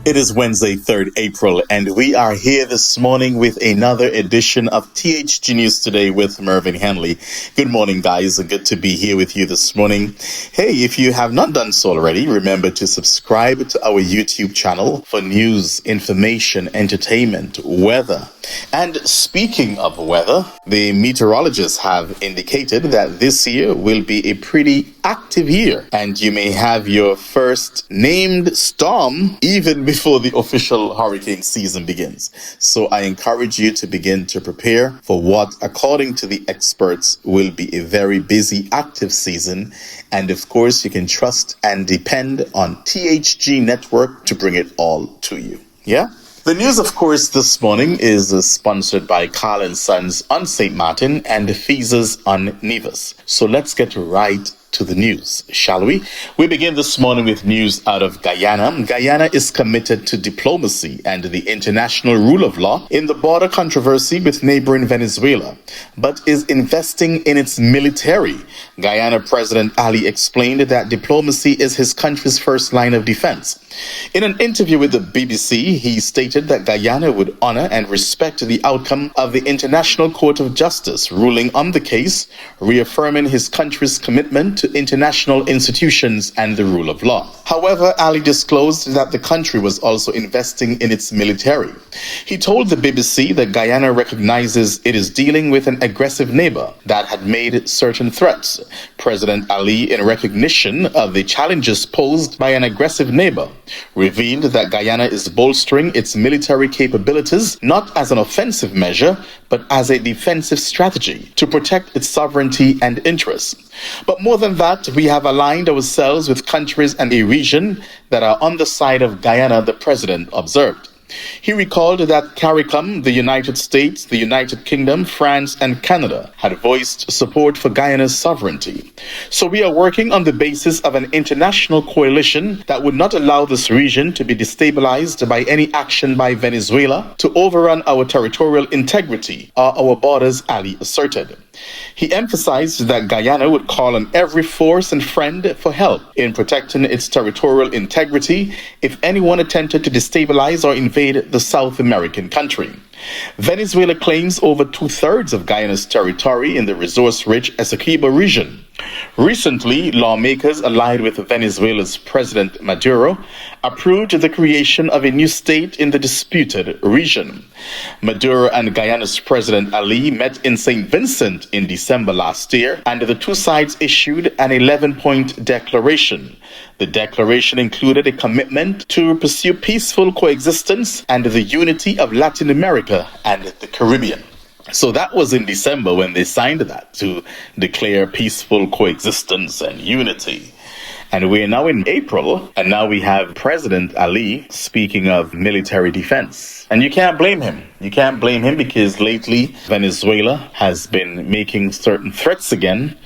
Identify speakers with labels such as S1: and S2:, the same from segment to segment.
S1: It is Wednesday, 3rd April, and we are here this morning with another edition of THG News Today with Mervyn Henley. Good morning, guys, and good to be here with you this morning. Hey, if you have not done so already, remember to subscribe to our YouTube channel for news, information, entertainment, weather. And speaking of weather, the meteorologists have indicated that this year will be a pretty active year, and you may have your first named storm even before the official hurricane season begins. So I encourage you to begin to prepare for what, according to the experts, will be a very busy, active season. And of course, you can trust and depend on THG Network to bring it all to you. Yeah? The news, of course, this morning is sponsored by Carl & Sons on St. Martin and Feezers on Nevis. So let's get right to the news, shall we? We begin this morning with news out of Guyana. Guyana is committed to diplomacy and the international rule of law in the border controversy with neighboring Venezuela, but is investing in its military. Guyana President Ali explained that diplomacy is his country's first line of defense. In an interview with the BBC, he stated that Guyana would honor and respect the outcome of the International Court of Justice ruling on the case, reaffirming his country's commitment to international institutions and the rule of law. However, Ali disclosed that the country was also investing in its military. He told the BBC that Guyana recognizes it is dealing with an aggressive neighbor that had made certain threats. President Ali, in recognition of the challenges posed by an aggressive neighbor, revealed that Guyana is bolstering its military capabilities not as an offensive measure, but as a defensive strategy to protect its sovereignty and interests. But more than that, we have aligned ourselves with countries and a region that are on the side of Guyana, the president observed. He recalled that CARICOM, the United States, the United Kingdom, France, and Canada had voiced support for Guyana's sovereignty. So we are working on the basis of an international coalition that would not allow this region to be destabilized by any action by Venezuela to overrun our territorial integrity or our borders, Ali asserted. He emphasized that Guyana would call on every force and friend for help in protecting its territorial integrity if anyone attempted to destabilize or invade the South American country. Venezuela claims over 2/3 of Guyana's territory in the resource-rich Essequibo region. Recently, lawmakers allied with Venezuela's President Maduro approved the creation of a new state in the disputed region. Maduro and Guyana's President Ali met in St. Vincent in December last year, and the two sides issued an 11-point declaration. The declaration included a commitment to pursue peaceful coexistence and the unity of Latin America and the Caribbean. So that was in December when they signed that, to declare peaceful coexistence and unity. And we're now in April, and now we have President Ali speaking of military defense. And you can't blame him. You can't blame him because lately Venezuela has been making certain threats again.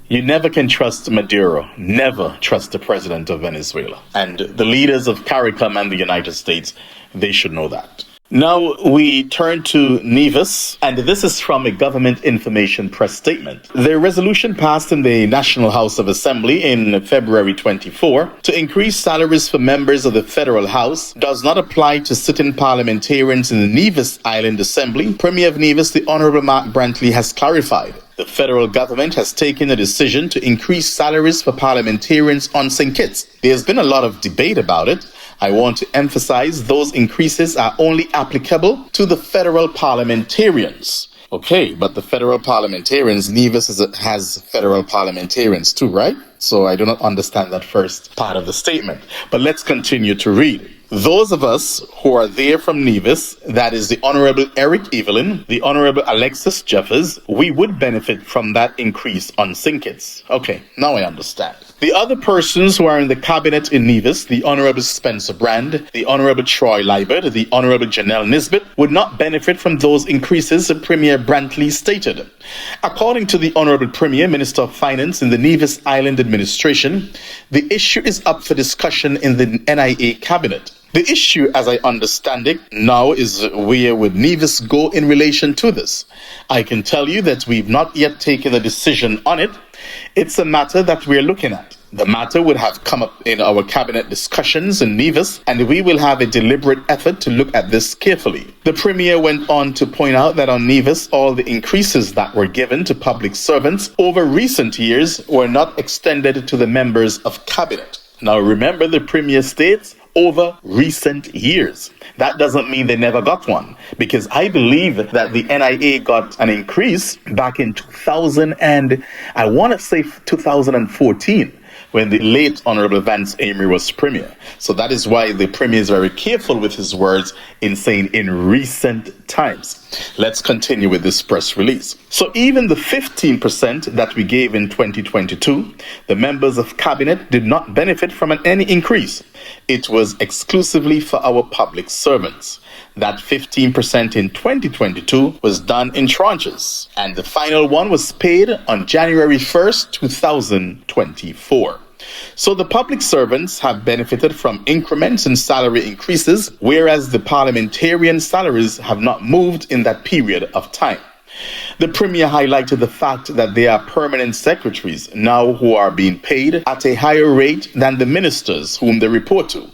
S1: You never can trust Maduro, never trust the president of Venezuela. And the leaders of CARICOM and the United States, they should know that. Now we turn to Nevis, and this is from a government information press statement. The resolution passed in the National House of Assembly in February 24 to increase salaries for members of the Federal House does not apply to sitting parliamentarians in the Nevis Island Assembly. Premier of Nevis, the Honorable Mark Brantley, has clarified. The federal government has taken a decision to increase salaries for parliamentarians on St. Kitts. There's been a lot of debate about it. I want to emphasize those increases are only applicable to the federal parliamentarians. Okay, but the federal parliamentarians, Nevis has federal parliamentarians too, right? So I do not understand that first part of the statement. But let's continue to read. Those of us who are there from Nevis, that is the Honorable Eric Evelyn, the Honorable Alexis Jeffers, we would benefit from that increase on St. Kitts. Okay, now I understand. The other persons who are in the cabinet in Nevis, the Honorable Spencer Brand, the Honorable Troy Liebert, the Honorable Janelle Nisbet, would not benefit from those increases, Premier Brantley stated. According to the Honorable Premier, Minister of Finance in the Nevis Island Administration, the issue is up for discussion in the NIA cabinet. The issue, as I understand it, now is where would Nevis go in relation to this? I can tell you that we've not yet taken a decision on it. It's a matter that we're looking at. The matter would have come up in our cabinet discussions in Nevis, and we will have a deliberate effort to look at this carefully. The Premier went on to point out that on Nevis, all the increases that were given to public servants over recent years were not extended to the members of cabinet. Now remember, the Premier states over recent years. That doesn't mean they never got one, because I believe that the NIA got an increase back in 2014, when the late Honorable Vance Amory was Premier. So that is why the Premier is very careful with his words in saying in recent times. Let's continue with this press release. So even the 15% that we gave in 2022, the members of cabinet did not benefit from any increase. It was exclusively for our public servants. That 15% in 2022 was done in tranches, and the final one was paid on January 1st, 2024. So the public servants have benefited from increments in salary increases, whereas the parliamentarian salaries have not moved in that period of time. The Premier highlighted the fact that there are permanent secretaries now who are being paid at a higher rate than the ministers whom they report to.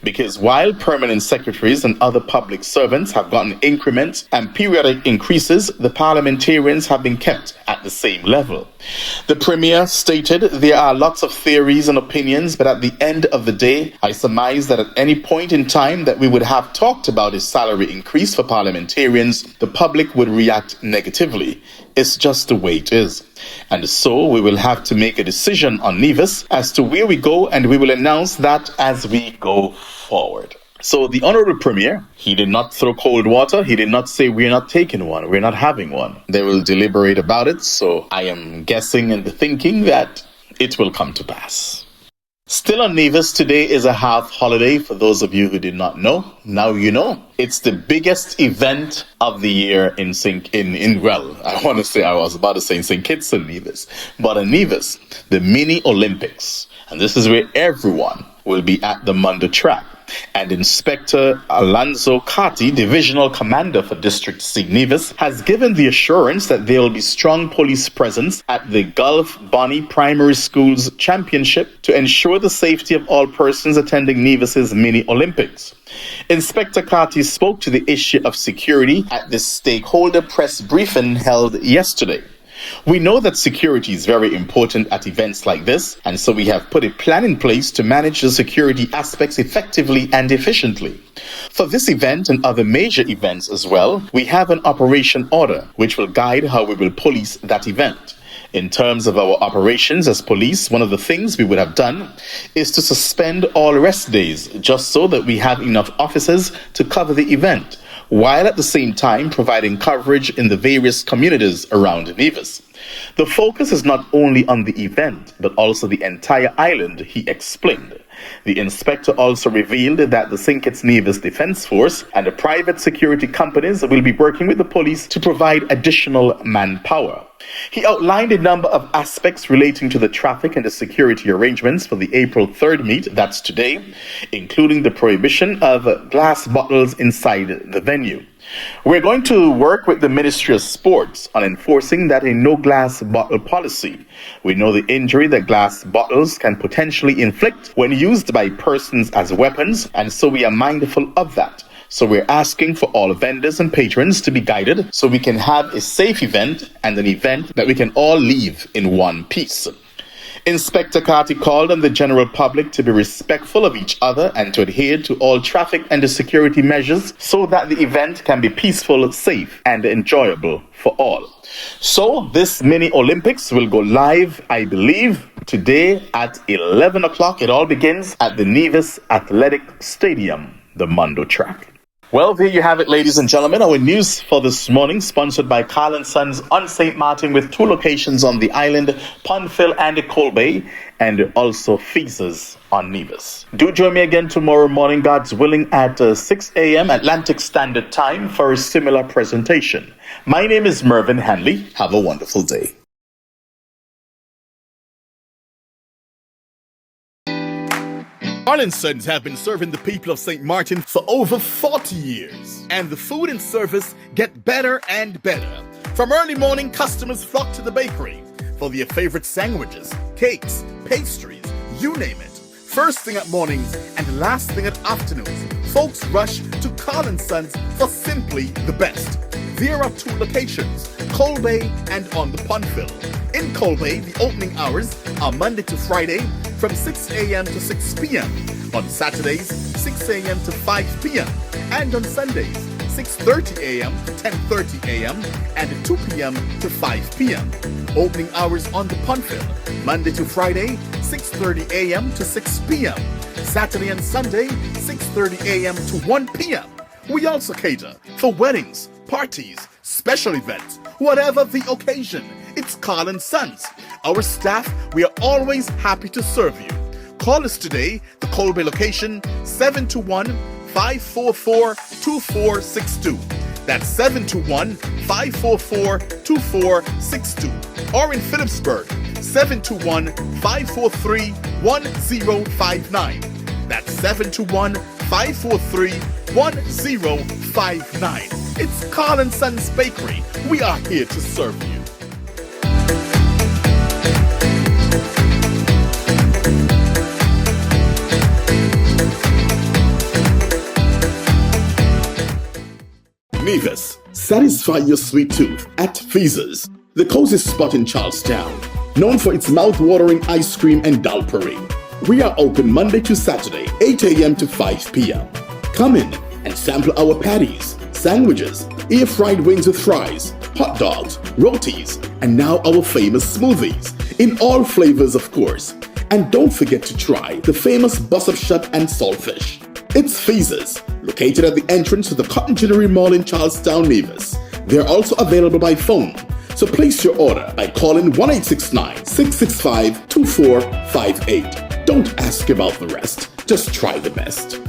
S1: Because while permanent secretaries and other public servants have gotten increments and periodic increases, the parliamentarians have been kept at the same level. The Premier stated there are lots of theories and opinions, but at the end of the day, I surmise that at any point in time that we would have talked about a salary increase for parliamentarians, the public would react negatively. It's just the way it is. And so we will have to make a decision on Nevis as to where we go, and we will announce that as we go forward. So the Honorable Premier, he did not throw cold water. He did not say we're not taking one, we're not having one. They will deliberate about it. So I am guessing and thinking that it will come to pass. Still on Nevis, today is a half holiday for those of you who did not know. Now you know. It's the biggest event of the year in St. Kitts and Nevis. But in Nevis, the mini Olympics. And this is where everyone will be at the Mundo track. And Inspector Alonzo Carty, Divisional Commander for District C Nevis, has given the assurance that there will be strong police presence at the Gulf Bonny Primary School's championship to ensure the safety of all persons attending Nevis's mini Olympics. Inspector Carty spoke to the issue of security at the stakeholder press briefing held yesterday. We know that security is very important at events like this, and so we have put a plan in place to manage the security aspects effectively and efficiently. For this event and other major events as well, we have an operation order which will guide how we will police that event. In terms of our operations as police, one of the things we would have done is to suspend all rest days just so that we have enough officers to cover the event, while at the same time providing coverage in the various communities around Nevis. The focus is not only on the event, but also the entire island, he explained. The inspector also revealed that the St. Kitts Nevis Defense Force and the private security companies will be working with the police to provide additional manpower. He outlined a number of aspects relating to the traffic and the security arrangements for the April 3rd meet, that's today, including the prohibition of glass bottles inside the venue. We're going to work with the Ministry of Sports on enforcing that a no glass bottle policy. We know the injury that glass bottles can potentially inflict when used by persons as weapons, and so we are mindful of that. So we're asking for all vendors and patrons to be guided so we can have a safe event and an event that we can all leave in one piece. Inspector Carty called on the general public to be respectful of each other and to adhere to all traffic and the security measures so that the event can be peaceful, safe, and enjoyable for all. So this mini Olympics will go live, I believe, today at 11 o'clock. It all begins at the Nevis Athletic Stadium, the Mundo track. Well, there you have it, ladies and gentlemen. Our news for this morning, sponsored by Carl & Sons on St. Martin, with 2 locations on the island, Pontville and Colbay, and also Feezes on Nevis. Do join me again tomorrow morning, God's willing, at 6 a.m. Atlantic Standard Time for a similar presentation. My name is Mervyn Hanley. Have a wonderful day. Carl & Sons have been serving the people of St. Martin for over 40 years. And the food and service get better and better. From early morning, customers flock to the bakery for their favorite sandwiches, cakes, pastries,
S2: you name it. First thing at mornings and last thing at afternoons, folks rush to Carl & Sons for simply the best. There are 2 locations, Coal Bay and on the Pondville. In Coal Bay, the opening hours are Monday to Friday from 6 a.m. to 6 p.m. On Saturdays, 6 a.m. to 5 p.m. And on Sundays, 6:30 a.m. to 10:30 a.m. and 2 p.m. to 5 p.m. Opening hours on the Pondville, Monday to Friday, 6:30 a.m. to 6 p.m. Saturday and Sunday, 6:30 a.m. to 1 p.m. We also cater for weddings, parties, special events, whatever the occasion. It's Carl & Sons. Our staff, we are always happy to serve you. Call us today, the Coal Bay location, 721-544-2462. That's 721-544-2462. Or in Phillipsburg, 721-543-1059. That's 721-543-1059. It's Carl & Sons Bakery. We are here to serve you. Nevis, satisfy your sweet tooth at Feaser's, the cozy spot in Charlestown, known for its mouth-watering ice cream and dal puri. We are open Monday to Saturday, 8 a.m. to 5 p.m. Come in and sample our patties, sandwiches, air-fried wings with fries, hot dogs, rotis, and now our famous smoothies, in all flavors of course. And don't forget to try the famous bus-up shut and saltfish. It's Feaser's, located at the entrance to the Cotton Ginnery Mall in Charlestown, Nevis. They're also available by phone, so place your order by calling 1-869-665-2458. Don't ask about the rest, just try the best.